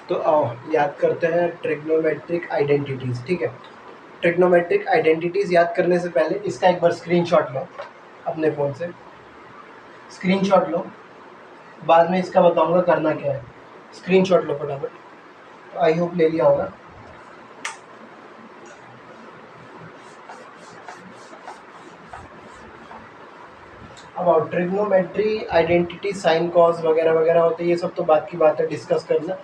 तो आओ याद करते हैं ट्रिग्नोमेट्रिक आइडेंटिटीज़। ठीक है, ट्रिग्नोमेट्रिक आइडेंटिटीज़ याद करने से पहले इसका एक बार स्क्रीनशॉट लो, अपने फ़ोन से स्क्रीनशॉट लो, बाद में इसका बताऊंगा करना क्या है। स्क्रीनशॉट लो फटाफट। तो आई होप ले लिया होगा। अब ट्रिग्नोमेट्री आइडेंटिटी साइन कॉस वगैरह वगैरह होते हैं, ये सब तो बात की बात है, डिस्कस करना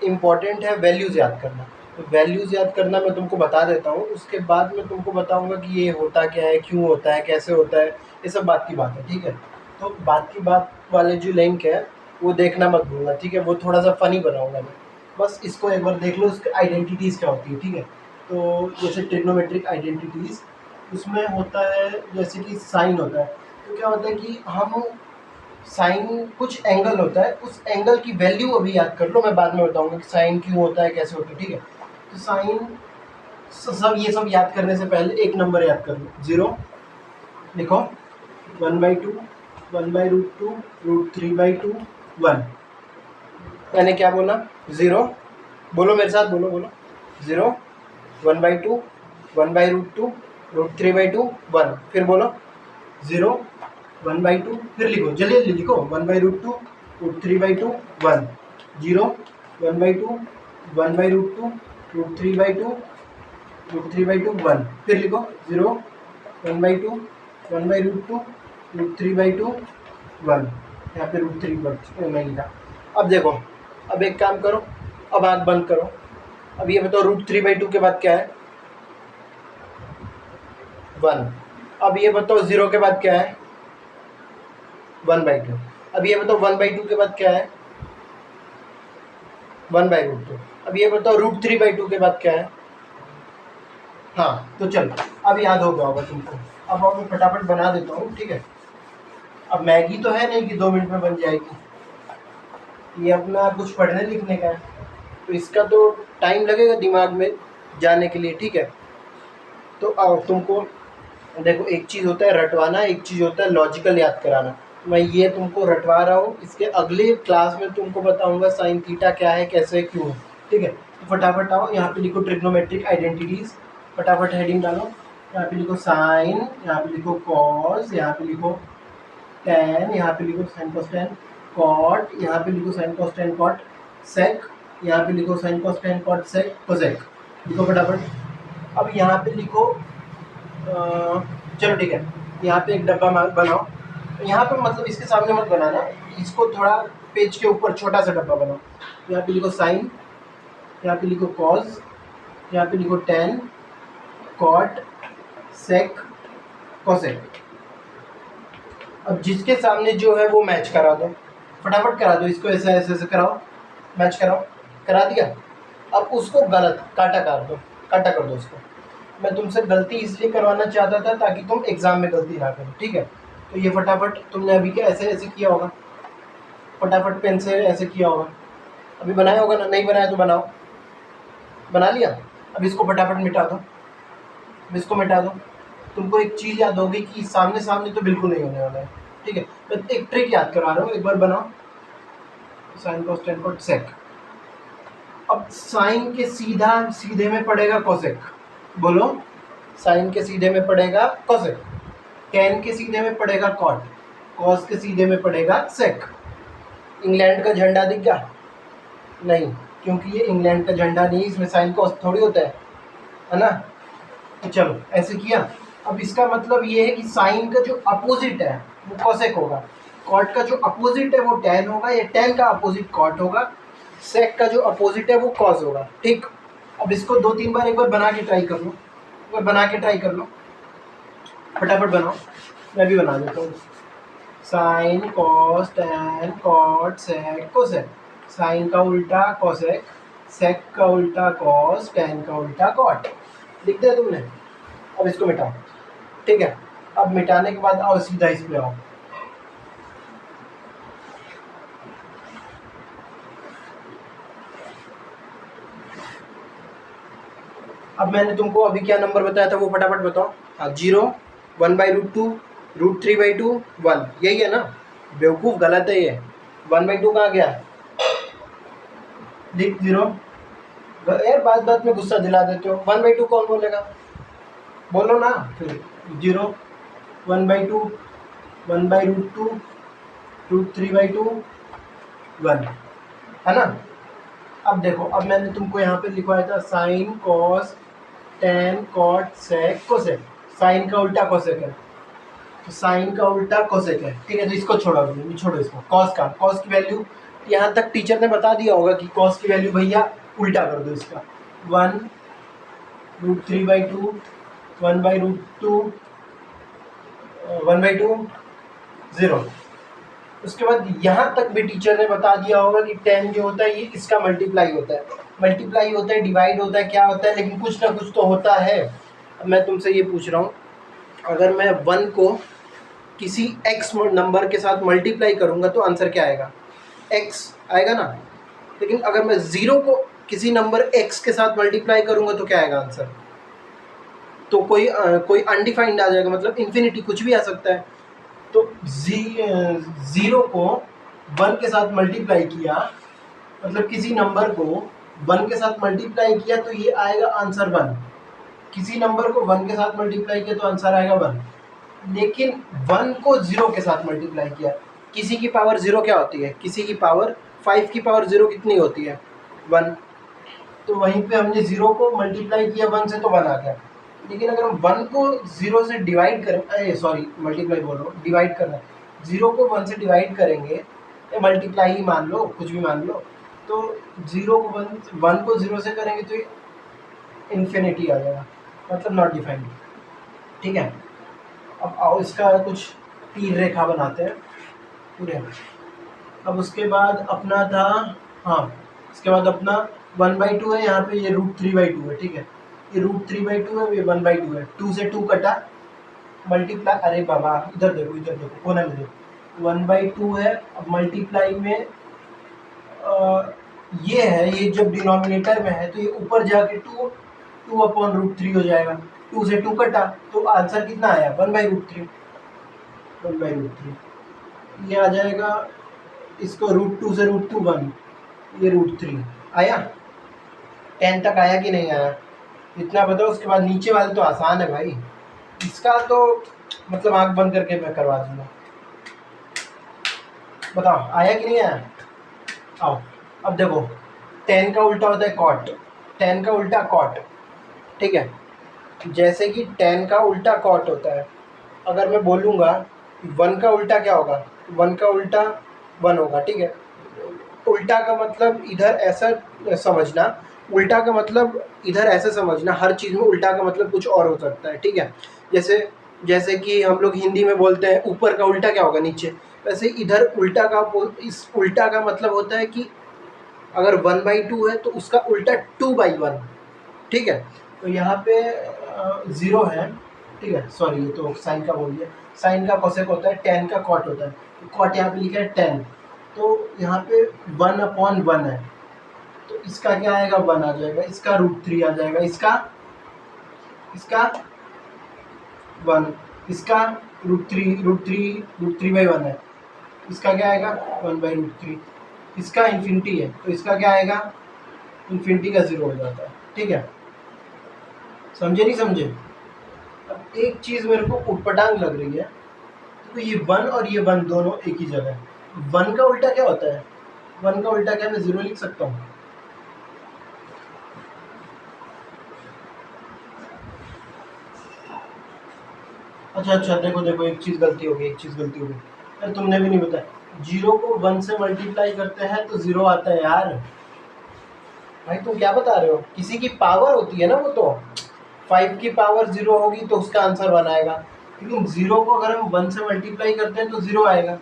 इम्पॉर्टेंट है। वैल्यूज़ याद करना, तो वैल्यूज़ याद करना मैं तुमको बता देता हूँ, उसके बाद मैं तुमको बताऊँगा कि ये होता क्या है, क्यों होता है, कैसे होता है, ये सब बात की बात है। ठीक है, तो बात की बात वाले जो लिंक है वो देखना मत भूलना। ठीक है, वो थोड़ा सा फ़नी बनाऊँगा मैं, बस इसको एक बार देख लो, उसकी आइडेंटिटीज़ क्या होती है। ठीक है, तो जैसे ट्रिग्नोमेट्रिक आइडेंटिटीज़, उसमें होता है जैसे कि साइन होता है। तो क्या होता है कि हम साइन कुछ एंगल होता है, उस एंगल की वैल्यू अभी याद कर लो, मैं बाद में बताऊंगा कि साइन क्यों होता है, कैसे होता है। ठीक है, तो साइन सब ये सब याद करने से पहले एक नंबर याद कर लो, 0 लिखो, 1/2, 1/√2, √3/2, 1। मैंने क्या बोला? 0, बोलो मेरे साथ, बोलो बोलो, 0, 1/2, 1/√2, √3/2, 1। फिर बोलो 0, 1/2, फिर लिखो, जल्दी जल्दी लिखो, 1/√2, √3/2, 1, 0, 1/2, 1/√2, √3/2, √3/2, 1। फिर लिखो 0, 1/2, 1/√2, √3/2, 1। यहाँ पे √3 नहीं लिखा। अब देखो, अब एक काम करो, अब आँख बंद करो। अब ये बताओ √3/2 के बाद क्या है? 1। अब ये बताओ 0 के बाद क्या है? 1/2। अब ये बताओ 1/2 के बाद क्या है? 1/√2। अब ये बताओ √3/2 के बाद क्या है? हाँ, तो चलो, अब याद हो गया होगा तुमको। अब मैं फटाफट बना देता हूँ। ठीक है, अब मैगी तो है नहीं कि 2 मिनट में बन जाएगी, ये अपना कुछ पढ़ने लिखने का है, तो इसका तो टाइम लगेगा दिमाग में जाने के लिए। ठीक है, तो आओ तुमको देखो, एक चीज़ होता है रटवाना, एक चीज़ होता है लॉजिकल याद कराना। मैं ये तुमको रटवा रहा हूँ, इसके अगले क्लास में तुमको बताऊंगा साइन थीटा क्या है, कैसे, क्यों है। ठीक है, तो फटाफट आओ, यहाँ पे लिखो ट्रिग्नोमेट्रिक आइडेंटिटीज़, फटाफट हेडिंग डालो। यहाँ पे लिखो साइन, यहाँ पे लिखो कॉस, यहाँ पे लिखो टैन, यहाँ पे लिखो साइन कॉस टैन, कॉट, यहाँ पे लिखो sine cos tan cot, sec, यहाँ पे लिखो sine cos tan cot sec, cosec. लिखो फटाफट। अब यहाँ पे लिखो चलो ठीक है, यहाँ पे एक डब्बा बनाओ। यहाँ पे मतलब इसके सामने मत बनाना, इसको थोड़ा पेज के ऊपर छोटा सा डब्बा बनाओ। यहाँ पे लिखो साइन, यहाँ पे लिखो कॉस, यहाँ पे लिखो टैन, कॉट, सेक, कोसेक। अब जिसके सामने जो है वो मैच करा दो, फटाफट करा दो इसको, ऐसे ऐसे ऐसे कराओ, मैच कराओ, करा दिया। अब उसको गलत काटा कर दो उसको। मैं तुमसे गलती इसलिए करवाना चाहता था ताकि तुम एग्ज़ाम में गलती ना करो। ठीक है, तो ये फटाफट तुमने अभी क्या ऐसे ऐसे किया होगा, फटाफट पेन से ऐसे किया होगा, अभी बनाया होगा ना, नहीं बनाया तो बनाओ, बना लिया। अब इसको फटाफट मिटा दो, अब इसको मिटा दो। तुमको एक चीज़ याद होगी कि सामने सामने तो बिल्कुल नहीं होने वाला है। ठीक है, मैं एक ट्रिक याद करा रहा हूँ, एक बार बनाओ, sine cos tan cot sec. अब साइन के सीधे में पड़ेगा कोसेक, बोलो, साइन के सीधे में पड़ेगा कोसेक, टैन के सीधे में पड़ेगा कॉट, कॉस के सीधे में पड़ेगा सेक। इंग्लैंड का झंडा दिख गया? नहीं, क्योंकि ये इंग्लैंड का झंडा नहीं, इसमें साइन कॉस थोड़ी होता है ना। तो चलो ऐसे किया। अब इसका मतलब ये है कि साइन का जो अपोजिट है वो कोसेक होगा, कॉट का जो अपोजिट है वो टैन होगा, या टैन का अपोजिट कॉट होगा, सेक का जो अपोजिट है वो कॉस होगा। ठीक, अब इसको 2-3 बार एक बार बना के ट्राई कर लो, एक बार बना के ट्राई कर लो, फटाफट बनाओ, मैं भी बना देता हूँ। Sine cos tan cot sec cosec, sine का उल्टा कोसेक, सेक का उल्टा कॉस, टैन का उल्टा कॉट। लिख दिया तुमने? अब इसको मिटाओ। ठीक है, अब मिटाने के बाद आओ सीधा इस पे आओ। अब मैंने तुमको अभी क्या नंबर बताया था वो फटाफट बताओ। हाँ, 0, 1/√2, √3/2, 1, यही है ना? बेवकूफ़, गलत है ये। 1/2 कहाँ गया? लिख 0। यार बात बात में गुस्सा दिला देते हो। 1/2 कौन बोलेगा, बोलो ना फिर। 0, 1/2, 1/√2, √3/2, 1, है ना। अब देखो, अब मैंने तुमको यहाँ पे लिखवाया था sine cos tan cot sec cosec. Sine का उल्टा कोसेक है, तो साइन का उल्टा कोसेक है, ठीक है। तो इसको छोड़ो, छोड़ो इसको। कॉस की वैल्यू यहाँ तक टीचर ने बता दिया होगा कि कॉस की वैल्यू भैया उल्टा कर दो इसका। 1√3/2, 1/√2, 1/2, 0। उसके बाद यहाँ तक भी टीचर ने बता दिया होगा कि 10 जो होता है ये इसका मल्टीप्लाई होता है, डिवाइड होता है, क्या होता है, लेकिन कुछ ना कुछ तो होता है। अब मैं तुमसे ये पूछ रहा हूँ, अगर मैं 1 को किसी x नंबर के साथ मल्टीप्लाई करूँगा तो आंसर क्या आएगा, x आएगा ना। लेकिन अगर मैं 0 को किसी नंबर x के साथ मल्टीप्लाई करूँगा तो क्या आएगा आंसर, तो कोई अनडिफाइंड आ जाएगा, मतलब इन्फिनिटी, कुछ भी आ सकता है। तो 0 को 1 के साथ मल्टीप्लाई किया, मतलब किसी नंबर को 1 के साथ मल्टीप्लाई किया तो ये आएगा आंसर 1। किसी नंबर को 1 के साथ मल्टीप्लाई किया तो आंसर आएगा 1। लेकिन 1 को 0 के साथ मल्टीप्लाई किया, किसी की पावर 0 क्या होती है, किसी की पावर 5 की पावर 0 कितनी होती है, 1। तो वहीं पे हमने 0 को मल्टीप्लाई किया 1 से तो 1 आ गया। लेकिन अगर हम 1 को 0 से डिवाइड करें, सॉरी मल्टीप्लाई बोल रहा हूँ, डिवाइड करना, 0 को 1 से डिवाइड करेंगे या मल्टीप्लाई ही मान लो, कुछ भी मान लो, तो 0 को 1 को 0 से करेंगे तो इन्फिनिटी आ जाएगा, मतलब नॉट डिफाइंड, ठीक है। अब आओ इसका कुछ तीर रेखा बनाते हैं पूरे। अब उसके बाद अपना था, हाँ, इसके बाद अपना 1/2 है, यहाँ पे ये √3/2 है, ठीक है। ये √3/2 है, ये 1/2 है, 2 से 2 कटा, मल्टीप्लाई, अरे बाबा इधर देखो, इधर देखो, कोना में देखो, 1/2 है। अब मल्टीप्लाई में ये है, ये जब डिनोमिनेटर में है तो ये ऊपर जाके 2/√3 हो जाएगा। 2 से 2 कटा तो आंसर कितना आया, 1/√3, 1/√3। ये आ जाएगा, इसको √2 से √2 1, ये √3 आया। 10 तक आया कि नहीं आया, इतना बताओ। उसके बाद नीचे वाले तो आसान है भाई, इसका तो मतलब आंख बंद करके मैं करवा दूंगा। बताओ आया कि नहीं आया। आओ अब देखो, 10 का उल्टा होता है कॉट, 10 का उल्टा कॉट, ठीक है। जैसे कि 10 का उल्टा कॉट होता है, अगर मैं बोलूँगा 1 का उल्टा क्या होगा, 1 का उल्टा 1 होगा, ठीक है। उल्टा का मतलब इधर ऐसा समझना, उल्टा का मतलब इधर ऐसे समझना, हर चीज़ में उल्टा का मतलब कुछ और हो सकता है, ठीक है। जैसे जैसे कि हम लोग हिंदी में बोलते हैं ऊपर का उल्टा क्या होगा, नीचे। वैसे इधर उल्टा का, इस उल्टा का मतलब होता है कि अगर 1/2 है तो उसका उल्टा 2/1, ठीक है। तो यहाँ पे 0 है, ठीक है, सॉरी ये तो साइन का बोल दिया। साइन का कोसेक होता है, टेन का कॉट होता है, तो कॉट यहाँ पे लिखा है 10, तो यहाँ पे 1/1 है, तो इसका क्या आएगा, 1 आ जाएगा, इसका √3 आ जाएगा, इसका 1, इसका √3/1 है, इसका क्या आएगा 1/√3, इसका इन्फिनिटी है तो इसका क्या आएगा, इन्फिनिटी का 0 हो जाता है, ठीक है। समझे नहीं समझे। अब एक चीज़ मेरे को उटपटांग लग रही है, तो ये 1 और ये 1 दोनों एक ही जगह है। 1 का उल्टा क्या होता है, 1 का उल्टा क्या मैं 0 लिख सकता हूँ। अच्छा देखो एक चीज़ गलती हो गई, यार तुमने भी नहीं बताया, 0 को 1 से मल्टीप्लाई करते हैं तो 0 आता है यार। भाई तुम क्या बता रहे हो, किसी की पावर होती है ना, वो तो 5 की पावर 0 होगी तो उसका आंसर 1 आएगा, लेकिन 0 को अगर हम 1 से मल्टीप्लाई करते हैं तो 0 आएगा,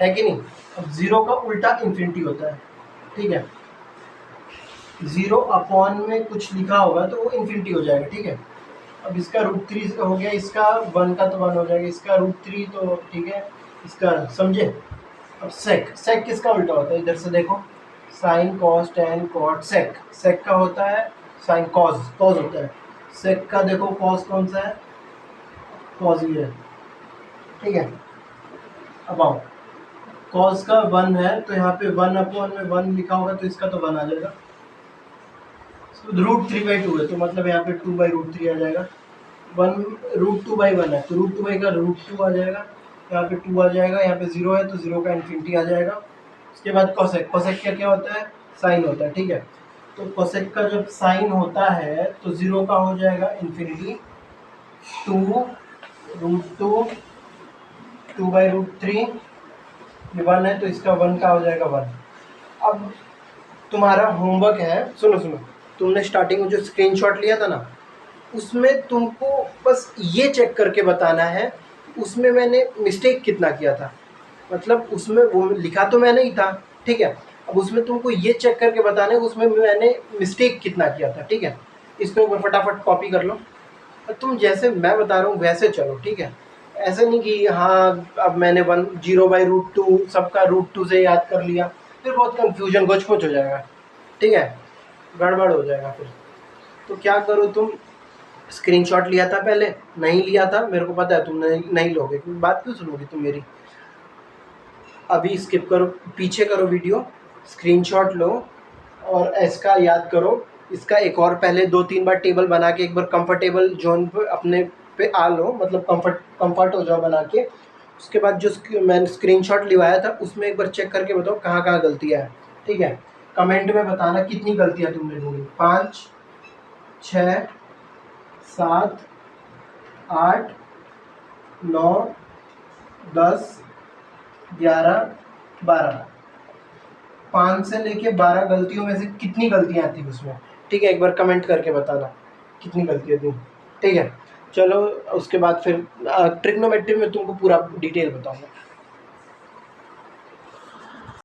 है कि नहीं। अब 0 का उल्टा इन्फिनिटी होता है, ठीक है। 0 अपॉन में कुछ लिखा होगा तो वो इन्फिनिटी हो जाएगा, ठीक है। अब इसका √3 हो गया, इसका 1 का तो 1 हो जाएगा, इसका √3 तो ठीक है, इसका समझे। अब सेक किसका उल्टा होता है, इधर से देखो, sine cos tan cot sec, का होता है साइन, कॉस होता है, सेक का देखो कॉस कौन सा है, कॉस ही है, ठीक है। अब आओ, कॉस का 1 है तो यहाँ पे 1/1 लिखा होगा तो इसका तो 1 आ जाएगा, √3/2 है, तो मतलब यहाँ पे 2/√3 आ जाएगा। 1√2/1 है, तो √2 का √2 आ जाएगा, यहाँ पे 2 आ जाएगा, यहाँ पे 0 है तो 0 का इन्फिनिटी आ जाएगा। उसके बाद कोसेक, कोसेक क्या क्या होता है, साइन होता है, ठीक है। तो कोसेक का जब साइन होता है तो 0 का हो जाएगा इन्फिनिटी, 2√2, 2/√3, ये 1 है तो इसका 1 का हो जाएगा 1। अब तुम्हारा होमवर्क है, सुनो सुनो, तुमने स्टार्टिंग में जो स्क्रीनशॉट लिया था ना, उसमें तुमको बस ये चेक करके बताना है उसमें मैंने मिस्टेक कितना किया था। मतलब उसमें वो लिखा तो मैंने ही था, ठीक है। अब उसमें तुमको ये चेक करके बताना है उसमें मैंने मिस्टेक कितना किया था, ठीक है। इसको एक बार फटाफट कॉपी कर लो और तुम जैसे मैं बता रहा हूँ वैसे चलो, ठीक है। ऐसे नहीं कि हाँ अब मैंने 0/√2 सबका √2 से याद कर लिया, फिर बहुत कंफ्यूजन गोच पोच हो जाएगा, ठीक है, गड़बड़ हो जाएगा फिर। तो क्या करो तुम, स्क्रीनशॉट लिया था पहले, नहीं लिया था मेरे को पता है, तुम नहीं लोगे, बात क्यों सुनोगी तुम मेरी। अभी स्किप करो, पीछे करो वीडियो, स्क्रीनशॉट लो और इसका याद करो। इसका एक और पहले 2-3 बार टेबल बना के एक बार कंफर्टेबल जोन पे अपने पे आ लो, मतलब कंफर्ट हो जाओ बना के। उसके बाद जो मैंने स्क्रीनशॉट लिवाया था उसमें एक बार चेक करके बताओ कहाँ कहाँ गलतियाँ हैं, ठीक है। कमेंट में बताना कितनी गलतियाँ तुमने ढूंढी, 5, 6, 7, 8, 9, 10, 11, 12, 5 से लेके 12 गलतियों में से कितनी गलतियाँ थी उसमें, ठीक है। एक बार कमेंट करके बताना कितनी गलतियाँ थी, ठीक है। चलो उसके बाद फिर ट्रिग्नोमेट्री में तुमको पूरा डिटेल बताऊंगा।